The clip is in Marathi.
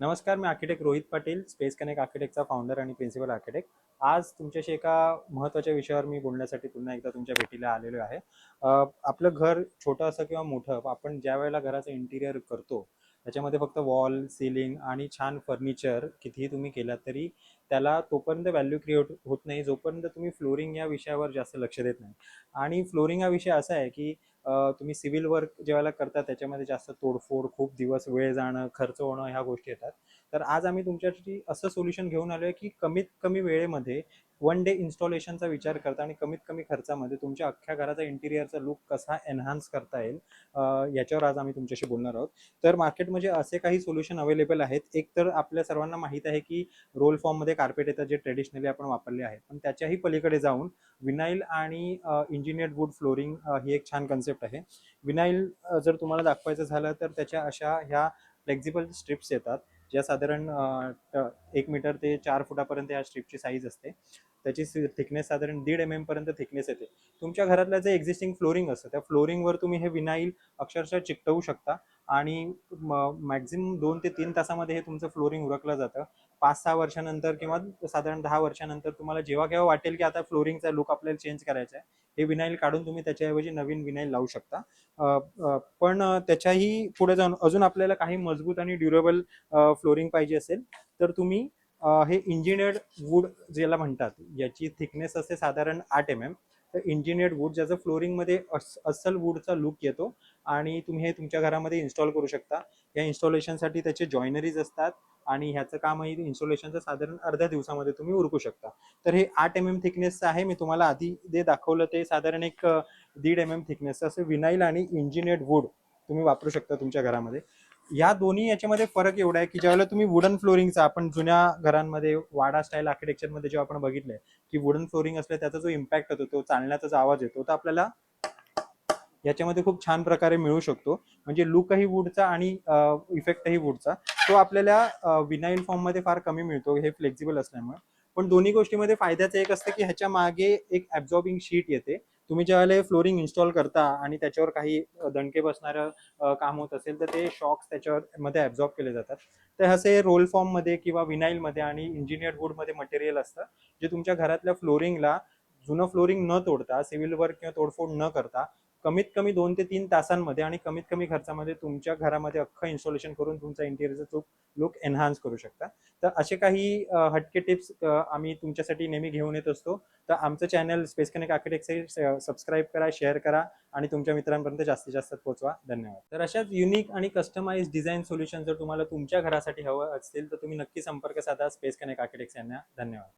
नमस्कार, मी architect Rohit Patil, space connect आर्किटेक्टचा फाउंडर आणि प्रिन्सिपल आर्किटेक्ट. आज तुमच्याशी एका महत्त्वाच्या विषयावर मी बोलण्यासाठी पुन्हा एकदा तुमच्या भेटीला आलेलो आहे. आपलं घर छोटं असं किंवा मोठं, आपण ज्या वेळेला घराचं इंटिरियर करतो, त्याच्यामध्ये फक्त वॉल, सीलिंग आणि छान फर्निचर कितीही तुम्ही केलात तरी त्याला तोपर्यंत व्हॅल्यू क्रिएट होत नाही, जोपर्यंत तुम्ही फ्लोरिंग या विषयावर जास्त लक्ष देत नाही. आणि फ्लोरिंग हा विषय असा आहे की तुम्ही सिव्हिल वर्क ज्यावेळेला करता त्याच्यामध्ये जास्त तोडफोड, खूप दिवस वेळ जाणं, खर्च होणं ह्या गोष्टी येतात. तर आज आम्ही तुमच्यासाठी असं सोल्युशन घेऊन आलो आहे की कमीत कमी वेळेमध्ये वन डे इन्स्टॉलेशनचा विचार करता आणि कमीत कमी खर्चामध्ये तुमच्या अख्ख्या घराचा इंटिरियरचा लुक कसा एनहान्स करता येईल, याच्यावर आज आम्ही तुमच्याशी बोलणार आहोत. तर मार्केटमध्ये असे काही सोल्युशन अवेलेबल आहेत. एक तर आपल्या सर्वांना माहीत आहे की रोल फॉर्ममध्ये कार्पेट येतात, जे ट्रेडिशनली आपण वापरले आहेत, पण त्याच्याही पलीकडे जाऊन विनाईल आणि इंजिनियर्ड वूड फ्लोरिंग ही एक छान कन्सेप्ट आहे. विनाईल जर तुम्हाला दाखवायचं झालं तर त्याच्या अशा ह्या फ्लेक्झिबल स्ट्रिप्स येतात, ज्या साधारण 1 मीटर ते 4 फुटापर्यंत या स्ट्रिपची साईज असते. त्याची थिकनेस साधारण 1.5 mm पर्यंत थिकनेस येते. तुमच्या घरातलं जे एक्झिस्टिंग फ्लोरिंग असतं त्या फ्लोरिंगवर तुम्ही हे विनाईल अक्षरशः चिकटवू शकता आणि मॅक्झिमम 2 ते 3 तासामध्ये हे तुमचं फ्लोरिंग उरकलं जातं. 5-6 वर्षानंतर किंवा साधारण 10 वर्षानंतर तुम्हाला जेव्हा केव्हा वाटेल की आता फ्लोरिंगचा लुक आपल्याला चेंज करायचा आहे, हे विनाईल काढून तुम्ही त्याच्याऐवजी नवीन विनाईल लावू शकता. पण त्याच्याही पुढे जाऊन अजून आपल्याला काही मजबूत आणि ड्युरेबल फ्लोरिंग पाहिजे असेल तर तुम्ही हे इंजिनियर्ड वूड ज्याला म्हणतात, याची थिकनेस असते साधारण 8 mm. तर इंजिनियर्ड वूड ज्याचं फ्लोरिंगमध्ये अस्सल वूडचा लुक येतो आणि तुम्ही हे तुमच्या घरामध्ये इन्स्टॉल करू शकता. या इन्स्टॉलेशनसाठी त्याचे जॉईनरीज असतात आणि ह्याचं कामही इन्स्टॉलेशनचं साधारण अर्ध्या दिवसामध्ये तुम्ही उरकू शकता. तर हे 8 mm थिकनेसचं आहे. मी तुम्हाला आधी जे दाखवलं ते साधारण एक 1.5 mm थिकनेसचं असं विनाईल आणि इंजिनियर्ड वूड तुम्ही वापरू शकता तुमच्या घरामध्ये. या दोन्ही याच्यामध्ये फरक एवढा आहे की ज्यावेळेला तुम्ही वुडन फ्लोरिंगचा, आपण जुन्या घरांमध्ये वाडा स्टाईल आर्किटेक्चरमध्ये जेव्हा आपण बघितलंय की वुडन फ्लोरिंग असलं त्याचा जो इम्पॅक्ट होतो, तो चालण्याचा जो आवाज येतो, तो आपल्याला याच्यामध्ये खूप छान प्रकारे मिळू शकतो. म्हणजे लुकही वूडचा आणि इफेक्टही वूडचा तो आपल्याला विनाईल फॉर्ममध्ये फार कमी मिळतो, हे फ्लेक्झिबल असल्यामुळे. पण दोन्ही गोष्टीमध्ये फायद्याचं एक असतं की ह्याच्या मागे एक ॲब्झॉर्बिंग शीट येते. तुम्ही ज्यावेळेला फ्लोरिंग इन्स्टॉल करता आणि त्याच्यावर काही दणके बसणारं काम होत असेल तर ते शॉक्स त्याच्यामध्ये ॲब्झॉर्ब केले जातात. तर असे रोल फॉर्ममध्ये किंवा विनाईलमध्ये आणि इंजिनियर्ड वूडमध्ये मटेरियल असतं, जे तुमच्या घरातल्या फ्लोरिंगला जुनं फ्लोरिंग न तोडता, सिव्हिल वर्क किंवा तोडफोड न करता कमीत कमी 2 ते 3 तासांमध्ये आणि कमीत कमी खर्चामध्ये तुमच्या घरामध्ये अख्खं इन्स्टॉलेशन करून तुमचा इंटिरियरचा लुक एनहान्स करू शकता. तर असे काही हटके टिप्स आम्ही तुमच्यासाठी नेहमी घेऊन येत असतो. तर आमचं channel space connect architect subscribe करा, शेअर करा आणि तुमच्या मित्रांपर्यंत जास्तीत जास्त पोहोचवा. धन्यवाद. तर अशाच युनिक आणि कस्टमाइज डिझाईन सोल्युशन जर तुम्हाला तुमच्या घरासाठी हवं असतील तर तुम्ही नक्की संपर्क साधा स्पेस कनेक्ट आर्किटेक्ट्स यांना. धन्यवाद.